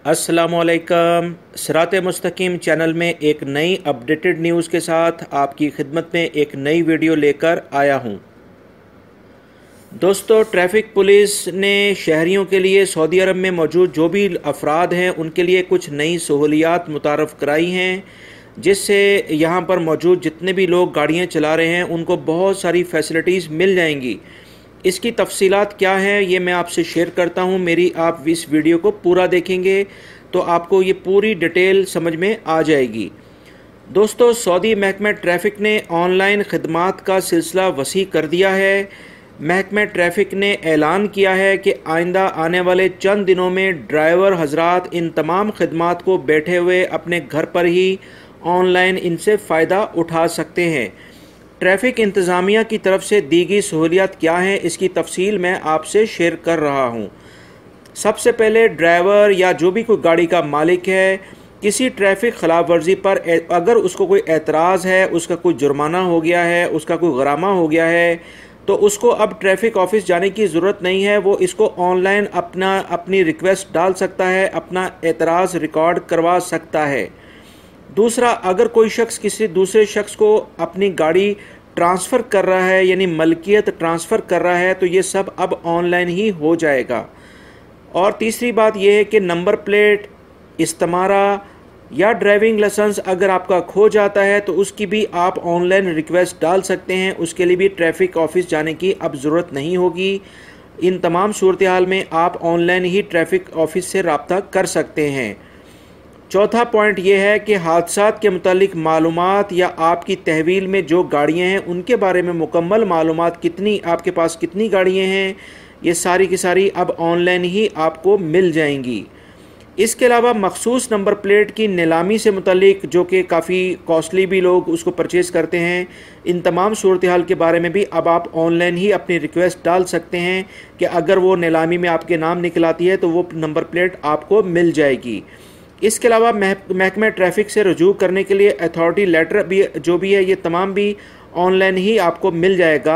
अस्सलामुअलैकुम। सिरात मुस्तकीम चैनल में एक नई अपडेटेड न्यूज़ के साथ आपकी खिदमत में एक नई वीडियो लेकर आया हूं। दोस्तों, ट्रैफिक पुलिस ने शहरियों के लिए सऊदी अरब में मौजूद जो भी अफराद हैं उनके लिए कुछ नई सहूलियात मुतारफ़ कराई हैं, जिससे यहाँ पर मौजूद जितने भी लोग गाड़ियाँ चला रहे हैं उनको बहुत सारी फैसिलिटीज़ मिल जाएंगी। इसकी तफसीलात क्या हैं ये मैं आपसे शेयर करता हूँ। मेरी आप इस वीडियो को पूरा देखेंगे तो आपको ये पूरी डिटेल समझ में आ जाएगी। दोस्तों, सऊदी महकमा ट्रैफ़िक ने ऑनलाइन खिदमात का सिलसिला वसी कर दिया है। महकमा ट्रैफ़िक ने ऐलान किया है कि आइंदा आने वाले चंद दिनों में ड्राइवर हजरात इन तमाम खिदमात को बैठे हुए अपने घर पर ही ऑनलाइन इनसे फ़ायदा उठा सकते हैं। ट्रैफ़िक इंतज़ामिया की तरफ से दी गई सहूलियत क्या है, इसकी तफसील मैं आपसे शेयर कर रहा हूँ। सबसे पहले, ड्राइवर या जो भी कोई गाड़ी का मालिक है, किसी ट्रैफ़िक ख़िलाफ़ वर्जी पर अगर उसको कोई एतराज़ है, उसका कोई जुर्माना हो गया है, उसका कोई गरामा हो गया है, तो उसको अब ट्रैफ़िक ऑफिस जाने की ज़रूरत नहीं है। वो इसको ऑनलाइन अपनी रिक्वेस्ट डाल सकता है, अपना एतराज़ रिकॉर्ड करवा सकता है। दूसरा, अगर कोई शख्स किसी दूसरे शख्स को अपनी गाड़ी ट्रांसफ़र कर रहा है, यानी मलकियत ट्रांसफ़र कर रहा है, तो ये सब अब ऑनलाइन ही हो जाएगा। और तीसरी बात यह है कि नंबर प्लेट, इस्तेमारा या ड्राइविंग लाइसेंस अगर आपका खो जाता है तो उसकी भी आप ऑनलाइन रिक्वेस्ट डाल सकते हैं। उसके लिए भी ट्रैफ़िक ऑफिस जाने की अब ज़रूरत नहीं होगी। इन तमाम सूरत हाल में आप ऑनलाइन ही ट्रैफ़िक ऑफिस से रब्ता कर सकते हैं। चौथा पॉइंट ये है कि हादसात के मुतालिक मालूमात या आपकी तहवील में जो गाड़ियाँ हैं उनके बारे में मुकम्मल मालूमात, कितनी आपके पास कितनी गाड़ियाँ हैं, ये सारी की सारी अब ऑनलाइन ही आपको मिल जाएंगी। इसके अलावा मखसूस नंबर प्लेट की नीलामी से मुतालिक, जो कि काफ़ी कॉस्टली भी लोग उसको परचेज़ करते हैं, इन तमाम सूरत हाल के बारे में भी अब आप ऑनलाइन ही अपनी रिक्वेस्ट डाल सकते हैं कि अगर वो नीलामी में आपके नाम निकल आती है तो वो नंबर प्लेट आपको मिल जाएगी। इसके अलावा महकमा ट्रैफ़िक से रुजू करने के लिए अथॉरिटी लेटर भी जो भी है ये तमाम भी ऑनलाइन ही आपको मिल जाएगा।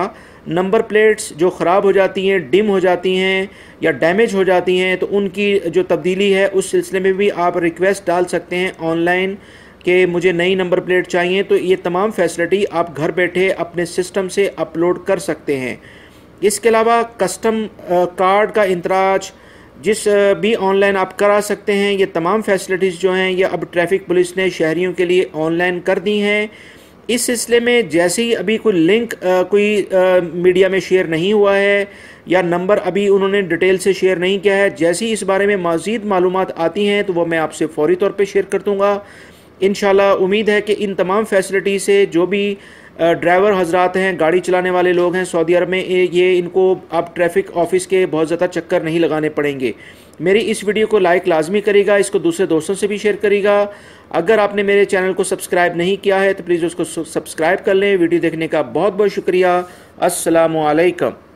नंबर प्लेट्स जो ख़राब हो जाती हैं, डिम हो जाती हैं या डैमेज हो जाती हैं, तो उनकी जो तब्दीली है उस सिलसिले में भी आप रिक्वेस्ट डाल सकते हैं ऑनलाइन कि मुझे नई नंबर प्लेट चाहिए। तो ये तमाम फैसिलिटी आप घर बैठे अपने सिस्टम से अपलोड कर सकते हैं। इसके अलावा कस्टम कार्ड का इंतराज जिस भी ऑनलाइन आप करा सकते हैं। ये तमाम फैसिलिटीज़ जो हैं ये अब ट्रैफ़िक पुलिस ने शहरियों के लिए ऑनलाइन कर दी हैं। इस सिलसिले में जैसे ही अभी कोई लिंक मीडिया में शेयर नहीं हुआ है या नंबर अभी उन्होंने डिटेल से शेयर नहीं किया है, जैसे ही इस बारे में मज़ीद मालूमात आती हैं तो वो मैं आपसे फ़ौरी तौर पे शेयर कर दूँगा। इंशाल्लाह उम्मीद है कि इन तमाम फैसिलिटी से जो भी ड्राइवर हजरात हैं, गाड़ी चलाने वाले लोग हैं सऊदी अरब में, ये इनको अब ट्रैफ़िक ऑफिस के बहुत ज़्यादा चक्कर नहीं लगाने पड़ेंगे। मेरी इस वीडियो को लाइक लाजमी करेगा, इसको दूसरे दोस्तों से भी शेयर करेगा। अगर आपने मेरे चैनल को सब्सक्राइब नहीं किया है तो प्लीज़ उसको सब्सक्राइब कर लें। वीडियो देखने का बहुत बहुत शुक्रिया। अस्सलामु अलैकुम।